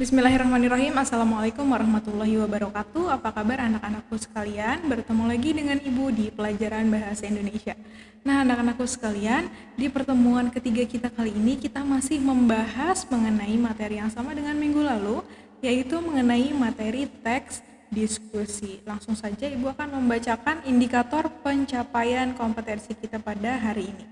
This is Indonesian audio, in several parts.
Bismillahirrahmanirrahim. Assalamualaikum warahmatullahi wabarakatuh. Apa kabar anak-anakku sekalian? Bertemu lagi dengan Ibu di pelajaran Bahasa Indonesia. Nah, anak-anakku sekalian, di pertemuan ketiga kita kali ini kita masih membahas mengenai materi yang sama dengan minggu lalu, yaitu mengenai materi teks diskusi. Langsung saja Ibu akan membacakan indikator pencapaian kompetensi kita pada hari ini.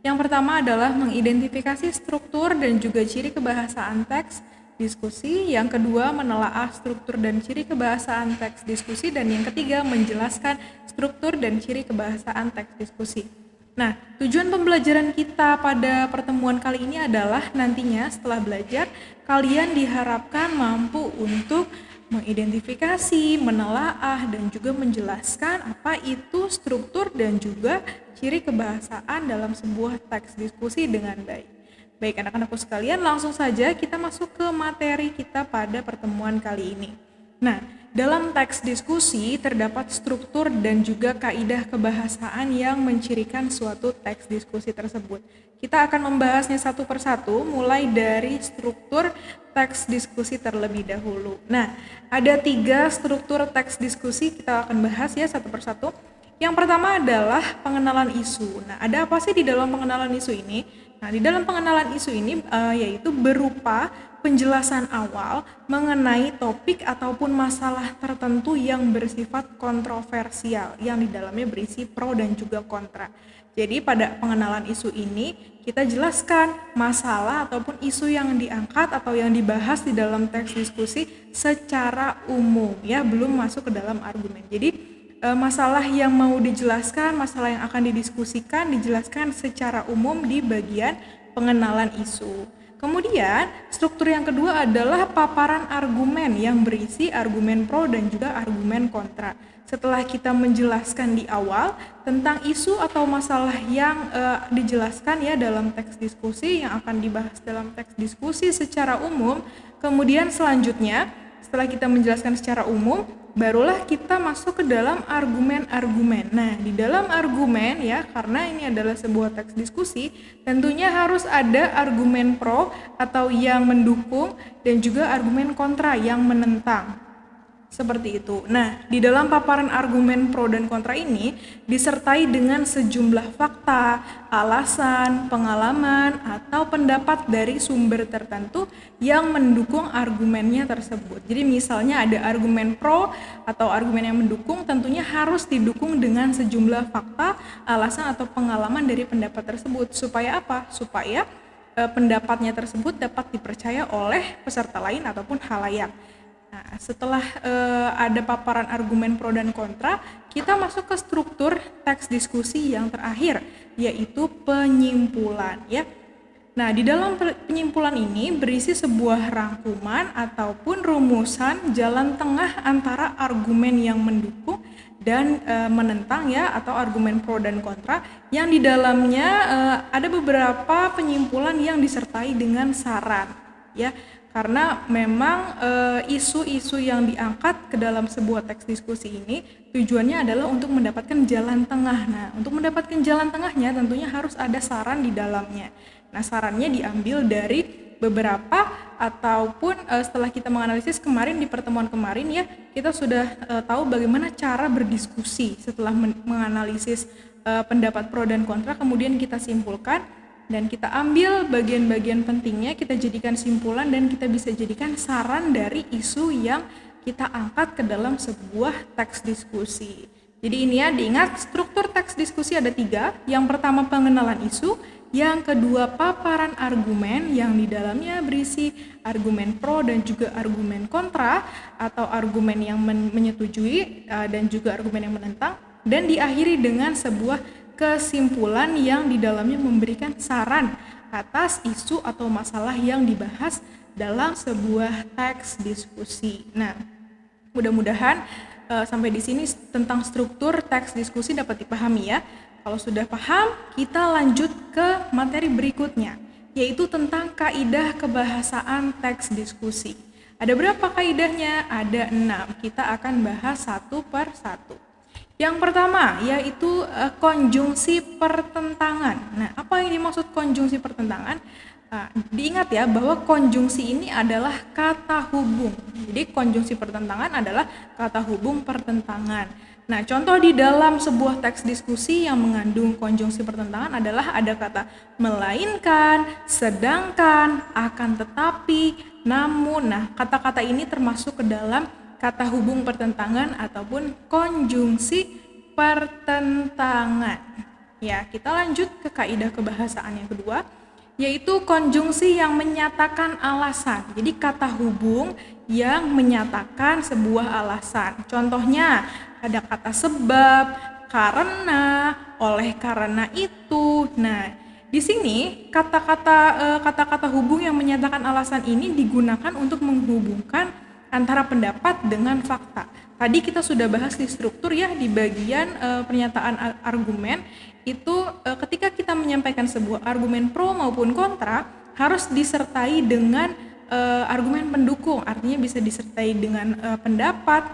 Yang pertama adalah mengidentifikasi struktur dan juga ciri kebahasaan teks diskusi, yang kedua menelaah struktur dan ciri kebahasaan teks diskusi, dan yang ketiga menjelaskan struktur dan ciri kebahasaan teks diskusi. Nah, tujuan pembelajaran kita pada pertemuan kali ini adalah nantinya setelah belajar, kalian diharapkan mampu untuk mengidentifikasi, menelaah, dan juga menjelaskan apa itu struktur dan juga ciri kebahasaan dalam sebuah teks diskusi dengan baik. Baik anak-anakku sekalian, langsung saja kita masuk ke materi kita pada pertemuan kali ini. Nah, dalam teks diskusi terdapat struktur dan juga kaidah kebahasaan yang mencirikan suatu teks diskusi tersebut. Kita akan membahasnya satu persatu, mulai dari struktur teks diskusi terlebih dahulu. Nah, ada 3 struktur teks diskusi, kita akan bahas ya satu persatu. Yang pertama adalah pengenalan isu. Nah, ada apa sih di dalam pengenalan isu ini? Nah, di dalam pengenalan isu ini yaitu berupa penjelasan awal mengenai topik ataupun masalah tertentu yang bersifat kontroversial, yang di dalamnya berisi pro dan juga kontra. Jadi pada pengenalan isu ini kita jelaskan masalah ataupun isu yang diangkat atau yang dibahas di dalam teks diskusi secara umum, ya, belum masuk ke dalam argumen. Jadi masalah yang mau dijelaskan, masalah yang akan didiskusikan, dijelaskan secara umum di bagian pengenalan isu. Kemudian, struktur yang kedua adalah paparan argumen yang berisi argumen pro dan juga argumen kontra. Setelah kita menjelaskan di awal tentang isu atau masalah yang dijelaskan ya dalam teks diskusi, yang akan dibahas dalam teks diskusi secara umum, kemudian selanjutnya setelah kita menjelaskan secara umum, barulah kita masuk ke dalam argumen-argumen. Nah, di dalam argumen ya, karena ini adalah sebuah teks diskusi, tentunya harus ada argumen pro atau yang mendukung dan juga argumen kontra yang menentang. Seperti itu. Nah, di dalam paparan argumen pro dan kontra ini disertai dengan sejumlah fakta, alasan, pengalaman, atau pendapat dari sumber tertentu yang mendukung argumennya tersebut. Jadi misalnya ada argumen pro atau argumen yang mendukung, tentunya harus didukung dengan sejumlah fakta, alasan, atau pengalaman dari pendapat tersebut. Supaya apa? Supaya pendapatnya tersebut dapat dipercaya oleh peserta lain ataupun khalayak. Nah, setelah ada paparan argumen pro dan kontra, kita masuk ke struktur teks diskusi yang terakhir, yaitu penyimpulan ya. Nah, di dalam penyimpulan ini berisi sebuah rangkuman ataupun rumusan jalan tengah antara argumen yang mendukung dan menentang ya, atau argumen pro dan kontra, yang di dalamnya ada beberapa penyimpulan yang disertai dengan saran ya. Karena memang isu-isu yang diangkat ke dalam sebuah teks diskusi ini tujuannya adalah untuk mendapatkan jalan tengah. Nah, untuk mendapatkan jalan tengahnya tentunya harus ada saran di dalamnya. Nah, sarannya diambil dari beberapa ataupun setelah kita menganalisis kemarin di pertemuan kemarin ya, kita sudah tahu bagaimana cara berdiskusi setelah menganalisis pendapat pro dan kontra, kemudian kita simpulkan dan kita ambil bagian-bagian pentingnya, kita jadikan simpulan dan kita bisa jadikan saran dari isu yang kita angkat ke dalam sebuah teks diskusi. Jadi ini ya, diingat struktur teks diskusi ada 3. Yang pertama pengenalan isu, yang kedua paparan argumen yang di dalamnya berisi argumen pro dan juga argumen kontra atau argumen yang menyetujui dan juga argumen yang menentang, dan diakhiri dengan sebuah kesimpulan yang di dalamnya memberikan saran atas isu atau masalah yang dibahas dalam sebuah teks diskusi. Nah, mudah-mudahan sampai di sini tentang struktur teks diskusi dapat dipahami ya. Kalau sudah paham, kita lanjut ke materi berikutnya, yaitu tentang kaidah kebahasaan teks diskusi. Ada berapa kaidahnya? Ada 6. Kita akan bahas satu per satu. Yang pertama yaitu konjungsi pertentangan. Nah, apa yang dimaksud konjungsi pertentangan? Diingat ya bahwa konjungsi ini adalah kata hubung. Jadi konjungsi pertentangan adalah kata hubung pertentangan. Nah, contoh di dalam sebuah teks diskusi yang mengandung konjungsi pertentangan adalah ada kata melainkan, sedangkan, akan tetapi, namun. Nah, kata-kata ini termasuk ke dalam kata hubung pertentangan ataupun konjungsi pertentangan. Ya, kita lanjut ke kaidah kebahasaan yang kedua, yaitu konjungsi yang menyatakan alasan. Jadi kata hubung yang menyatakan sebuah alasan. Contohnya ada kata sebab, karena, oleh karena itu. Nah, di sini kata-kata hubung yang menyatakan alasan ini digunakan untuk menghubungkan antara pendapat dengan fakta. Tadi kita sudah bahas di struktur ya, di bagian pernyataan argumen itu ketika kita menyampaikan sebuah argumen pro maupun kontra harus disertai dengan argumen pendukung, artinya bisa disertai dengan pendapat,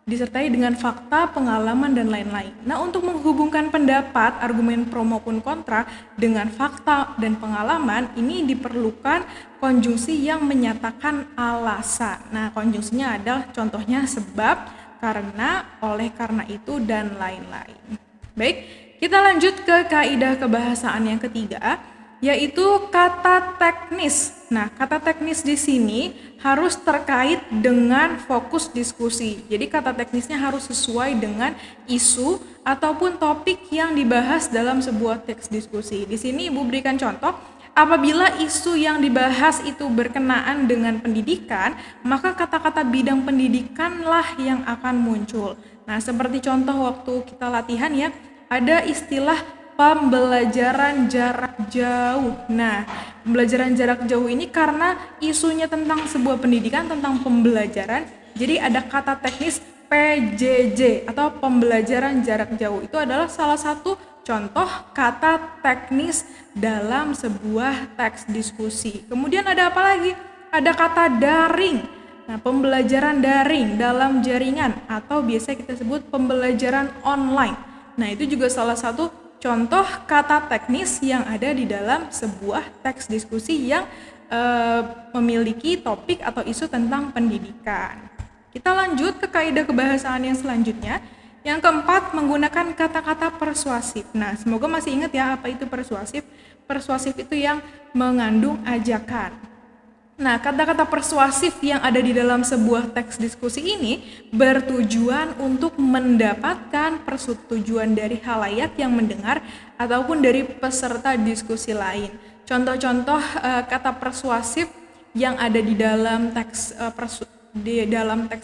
disertai dengan fakta, pengalaman, dan lain-lain. Nah, untuk menghubungkan pendapat, argumen pro maupun kontra dengan fakta dan pengalaman, ini diperlukan konjungsi yang menyatakan alasan. Nah, konjungsinya adalah contohnya sebab, karena, oleh karena itu, dan lain-lain. Baik, kita lanjut ke kaidah kebahasaan yang ketiga, yaitu kata teknis. Nah, kata teknis di sini harus terkait dengan fokus diskusi. Jadi kata teknisnya harus sesuai dengan isu ataupun topik yang dibahas dalam sebuah teks diskusi. Di sini Ibu berikan contoh, apabila isu yang dibahas itu berkenaan dengan pendidikan, maka kata-kata bidang pendidikanlah yang akan muncul. Nah, seperti contoh waktu kita latihan ya, ada istilah pembelajaran jarak jauh. Nah, pembelajaran jarak jauh ini karena isunya tentang sebuah pendidikan, tentang pembelajaran, jadi ada kata teknis PJJ atau pembelajaran jarak jauh. Itu adalah salah satu contoh kata teknis dalam sebuah teks diskusi. Kemudian ada apa lagi? Ada kata daring. Nah, pembelajaran daring dalam jaringan atau biasa kita sebut pembelajaran online. Nah, itu juga salah satu contoh kata teknis yang ada di dalam sebuah teks diskusi yang memiliki topik atau isu tentang pendidikan. Kita lanjut ke kaidah kebahasaan yang selanjutnya. Yang keempat, menggunakan kata-kata persuasif. Nah, semoga masih ingat ya apa itu persuasif. Persuasif itu yang mengandung ajakan. Nah, kata-kata persuasif yang ada di dalam sebuah teks diskusi ini bertujuan untuk mendapatkan persetujuan dari khalayak yang mendengar ataupun dari peserta diskusi lain. Contoh-contoh kata persuasif yang ada di dalam teks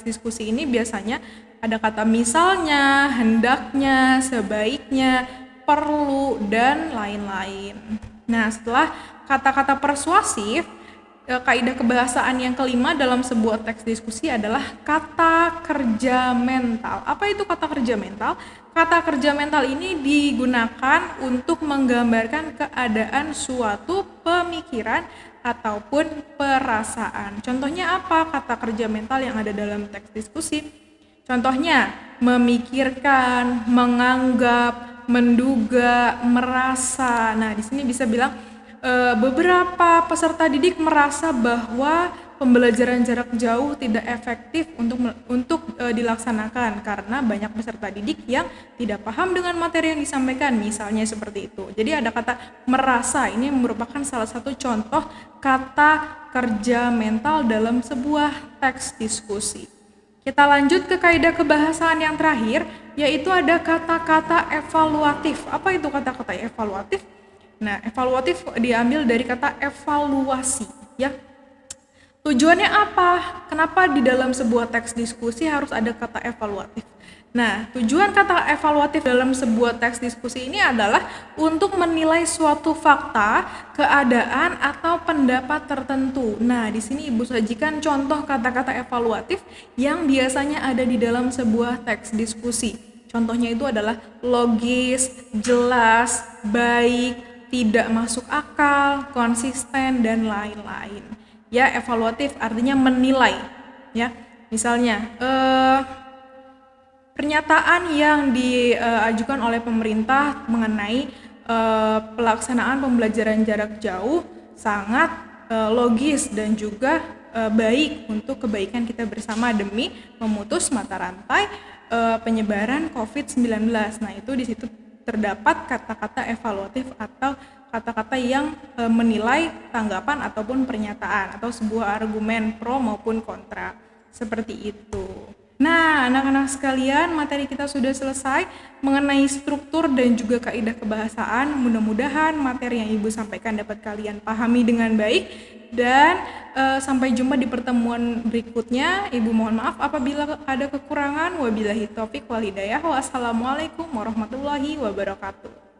diskusi ini biasanya ada kata misalnya, hendaknya, sebaiknya, perlu, dan lain-lain. Nah, setelah kata-kata persuasif, kaidah kebahasaan yang kelima dalam sebuah teks diskusi adalah kata kerja mental. Apa itu kata kerja mental? Kata kerja mental ini digunakan untuk menggambarkan keadaan suatu pemikiran ataupun perasaan. Contohnya apa kata kerja mental yang ada dalam teks diskusi? Contohnya memikirkan, menganggap, menduga, merasa. Nah, di sini bisa bilang beberapa peserta didik merasa bahwa pembelajaran jarak jauh tidak efektif untuk dilaksanakan karena banyak peserta didik yang tidak paham dengan materi yang disampaikan, misalnya seperti itu. Jadi ada kata merasa, ini merupakan salah satu contoh kata kerja mental dalam sebuah teks diskusi. Kita lanjut ke kaidah kebahasaan yang terakhir, yaitu ada kata-kata evaluatif. Apa itu kata-kata evaluatif? Nah, evaluatif diambil dari kata evaluasi, ya. Tujuannya apa? Kenapa di dalam sebuah teks diskusi harus ada kata evaluatif? Nah, tujuan kata evaluatif dalam sebuah teks diskusi ini adalah untuk menilai suatu fakta, keadaan, atau pendapat tertentu. Nah, di sini Ibu sajikan contoh kata-kata evaluatif yang biasanya ada di dalam sebuah teks diskusi. Contohnya itu adalah logis, jelas, baik, tidak masuk akal, konsisten, dan lain-lain. Ya, evaluatif artinya menilai. Ya, misalnya pernyataan yang diajukan oleh pemerintah mengenai pelaksanaan pembelajaran jarak jauh sangat logis dan juga baik untuk kebaikan kita bersama demi memutus mata rantai penyebaran COVID-19. Nah, itu di situ terdapat kata-kata evaluatif atau kata-kata yang menilai tanggapan ataupun pernyataan atau sebuah argumen pro maupun kontra. Seperti itu. Nah, anak-anak sekalian, materi kita sudah selesai mengenai struktur dan juga kaidah kebahasaan. Mudah-mudahan materi yang Ibu sampaikan dapat kalian pahami dengan baik dan sampai jumpa di pertemuan berikutnya. Ibu mohon maaf apabila ada kekurangan. Wabillahi taufik wal hidayah. Wassalamualaikum warahmatullahi wabarakatuh.